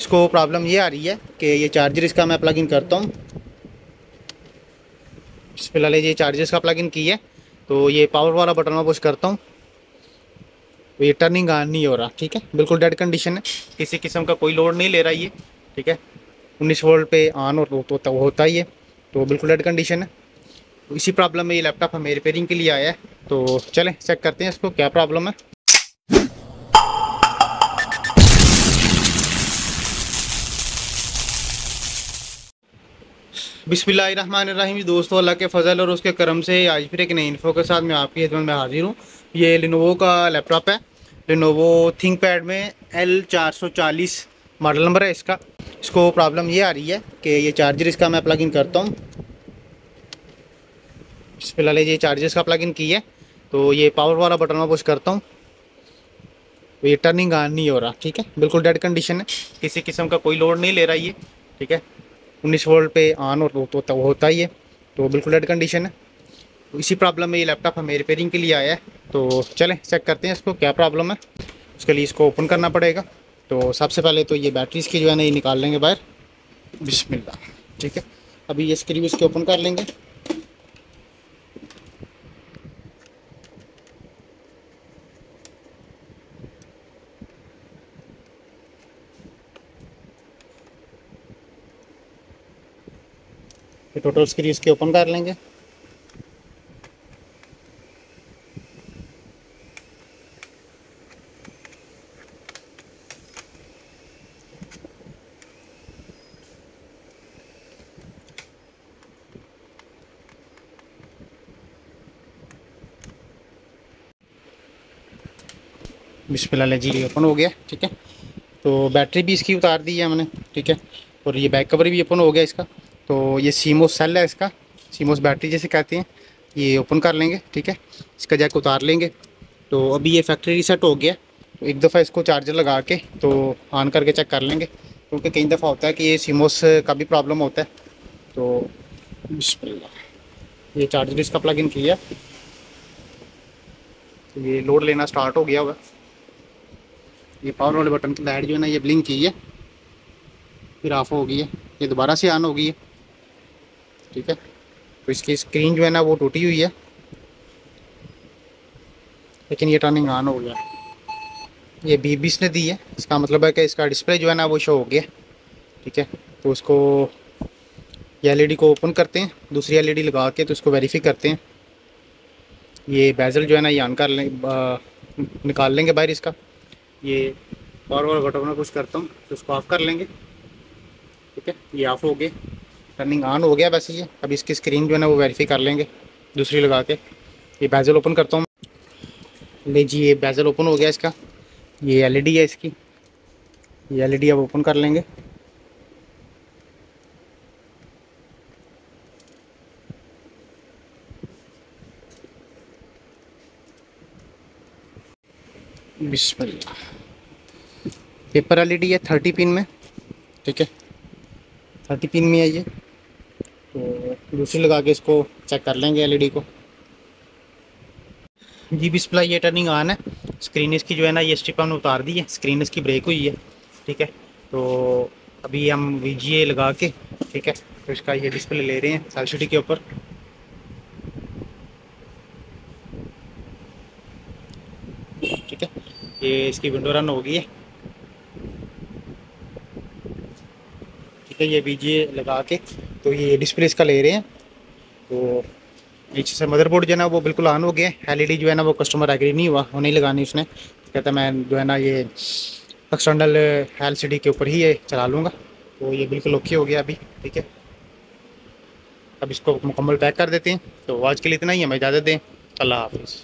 इसको प्रॉब्लम ये आ रही है कि ये चार्जर इसका मैं प्लग इन करता हूँ। फिलहाल ये चार्जर का प्लग इन की है, तो ये पावर वाला बटन में पुश करता हूँ तो ये टर्निंग ऑन नहीं हो रहा। ठीक है, बिल्कुल डेड कंडीशन है, किसी किस्म का कोई लोड नहीं ले रहा ये। ठीक है, 19 वोल्ट पे ऑन और तो होता ही है, तो बिल्कुल डेड कंडीशन है। तो इसी प्रॉब्लम में ये लैपटॉप हमें रिपेयरिंग के लिए आया है, तो चलें चेक करते हैं इसको क्या प्रॉब्लम है। बिस्मिल्लाहिर्रहमानिर्रहीम। दोस्तों, अल्लाह के फजल और उसके करम से आज फिर एक नई इन्फो के साथ मैं आपकी खिदमत में हाजिर हूँ। ये लिनोवो का लैपटॉप है, लिनोवो थिंकपैड में L440 मॉडल नंबर है इसका। इसको प्रॉब्लम ये आ रही है कि ये चार्जर इसका मैं प्लग इन करता हूँ। फिलहाल ये चार्जर का प्लग इन की है, तो ये पावर वाला बटन में पुश करता हूँ तो ये टर्निंग ऑन नहीं हो रहा। ठीक है, बिल्कुल डेड कंडीशन है, किसी किस्म का कोई लोड नहीं ले रहा ये। ठीक है, 19 वोल्ट पे ऑन और तो होता ही है, तो बिल्कुल डेड कंडीशन है। तो इसी प्रॉब्लम में ये लैपटॉप हमें रिपेयरिंग के लिए आया है, तो चलें चेक करते हैं इसको क्या प्रॉब्लम है। उसके लिए इसको ओपन करना पड़ेगा। तो सबसे पहले तो ये बैटरी इसकी जो है ना ये निकाल लेंगे बाहर, बिस्मिल्लाह। ठीक है, अभी ये स्क्रू इसके ओपन कर लेंगे। ये टोटल स्क्रू इसके ओपन कर लेंगे। बिस्मिल्लाह जी, ओपन हो गया। ठीक है, तो बैटरी भी इसकी उतार दी है हमने। ठीक है, और ये बैक कवर भी ओपन हो गया इसका। तो ये सीमोस सेल है इसका, सीमोस बैटरी जैसे कहते हैं, ये ओपन कर लेंगे। ठीक है, इसका जैक उतार लेंगे। तो अभी ये फैक्ट्री रीसेट हो गया, तो एक दफ़ा इसको चार्जर लगा के तो ऑन करके चेक कर लेंगे, क्योंकि कई दफ़ा होता है कि ये सीमोस का भी प्रॉब्लम होता है। तो बिस्मिल्लाह, ये चार्जर इसका प्लग इन किया, तो ये लोड लेना स्टार्ट हो गया होगा। ये पावर वाले बटन की लाइट जो है ना ये ब्लिंक की है, फिर ऑफ हो गई है, ये दोबारा से ऑन हो गई है। ठीक है, तो इसकी स्क्रीन जो है ना वो टूटी हुई है, लेकिन ये टर्निंग ऑन हो गया। ये बीप इसने दी है, इसका मतलब है कि इसका डिस्प्ले जो है ना वो शो हो गया। ठीक है, तो उसको ये एलईडी को ओपन करते हैं, दूसरी एलईडी लगा के तो इसको वेरीफाई करते हैं। ये बेजल जो है ना ये ऑन कर लें, निकाल लेंगे बाहर इसका। ये पावर वाला बटन में पुश करता हूँ तो इसको ऑफ़ कर लेंगे। ठीक है, ये ऑफ़ हो गया, टर्निंग ऑन हो गया वैसे ये। अब इसकी स्क्रीन जो है ना वो वेरीफाई कर लेंगे दूसरी लगा के। ये बेजल ओपन करता हूँ, ले जी, ये बेजल ओपन हो गया इसका। ये एलईडी है इसकी, ये एलईडी अब ओपन कर लेंगे। बिस्मिल्लाह, पेपर एलईडी है 30 पिन में। ठीक है, 30 पिन में है ये। तो दूसरी लगा के इसको चेक कर लेंगे एलईडी को। जी बिस्मिल्लाह, ये टर्निंग ऑन है। स्क्रीन इसकी जो है ना ये स्ट्रिप हमने उतार दी है, स्क्रीन इसकी ब्रेक हुई है। ठीक है, तो अभी हम VGA लगा के, ठीक है, तो इसका ये डिस्प्ले ले रहे हैं एलसीडी के ऊपर। ठीक है, ये इसकी विंडो रन हो गई है। ठीक है, ये VGA लगा के तो ये डिस्प्ले इसका ले रहे हैं। तो नीचे से मदरबोर्ड जो है ना वो बिल्कुल ऑन हो गया। एलईडी जो है ना वो कस्टमर एग्री नहीं हुआ, वो नहीं लगानी उसने, कहता मैं जो है ना ये एक्सटर्नल एलसीडी के ऊपर ही ये चला लूँगा। तो ये बिल्कुल ओके हो गया अभी। ठीक है, अब इसको मुकम्मल पैक कर देते हैं। तो आज के लिए इतना ही, हमें इजाज़त दें। अल्लाह हाफिज़।